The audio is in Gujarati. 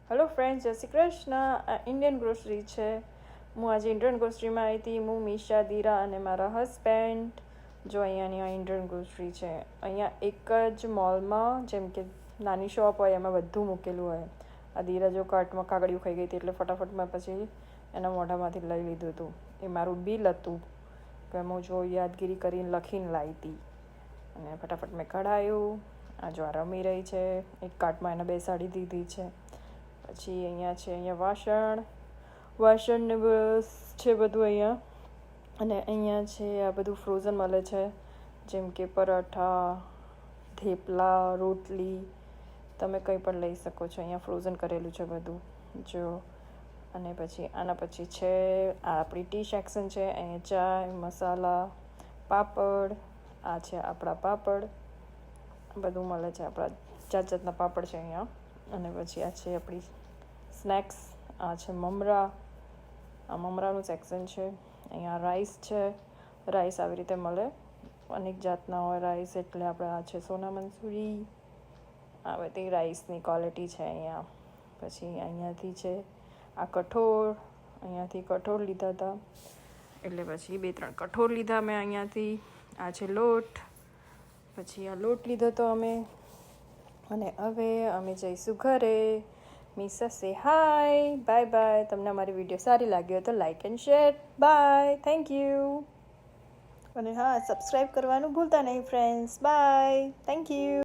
હેલો ફ્રેન્ડ્સ, જય શ્રી કૃષ્ણ. આ ઇન્ડિયન ગ્રોસરી છે. હું આજે ઇન્ડિયન ગ્રોસરીમાં આવી હતી. હું મીશા દીરા અને મારા હસબેન્ડ. જો અહીંયાની આ ઇન્ડિયન ગ્રોસરી છે. અહીંયા એક જ મોલમાં જેમ કે નાની શોપ હોય એમાં બધું મૂકેલું હોય. આ દીરા જો કાર્ટમાં કાગળિયું ખાઈ ગઈ હતી એટલે ફટાફટમાં પછી એના મોઢામાંથી લઈ લીધું હતું. એ મારું બિલ હતું કે હું જો યાદગીરી કરીને લખીને લાવી હતી અને ફટાફટ મેં કઢાયું. આ જો આ રમી રહી છે. એક કાર્ટમાં એને બેસાડી દીધી છે. પછી અહીંયા છે વાસણ ને બસ છે બધું અહીંયા. અને અહીંયા છે આ બધું ફ્રોઝન મળે છે જેમ કે પરાઠા, થેપલા, રોટલી, તમે કંઈ પણ લઈ શકો છો. અહીંયા ફ્રોઝન કરેલું છે બધું જો. અને પછી આના પછી છે આ આપણી ટી સેક્શન છે. અહીંયા ચાય, મસાલા, પાપડ, આ છે આપણા પાપડ, બધું મળે છે. આપણા જાત જાતના પાપડ છે અહીંયા. અને પછી આ છે આપણી સ્નેક્સ, આ છે મમરા, આ મમરાનું સેક્શન છે. અહીંયા રાઈસ છે. રાઈસ આવી રીતે મળે, અનેક જાતના હોય રાઈસ. એટલે આપણે આ છે સોના મંસૂરી, આ બધી રાઈસની ક્વોલિટી છે અહીંયા. પછી અહીંયાથી છે આ કઠોળ, અહીંયાથી કઠોળ લીધા હતા એટલે પછી 2-3 કઠોળ લીધા મેં અહીંયાથી. આ છે લોટ, પછી આ લોટ લીધો હતો અમે. અને હવે અમે જઈશું ઘરે. મીશા સે હાય, બાય બાય. તમને અમારી વિડીયો સારી લાગી હોય તો like and share. Bye, thank you. અને હા, સબસ્ક્રાઈબ કરવાનું ભૂલતા નહીં ફ્રેન્ડ્સ. By, thank you.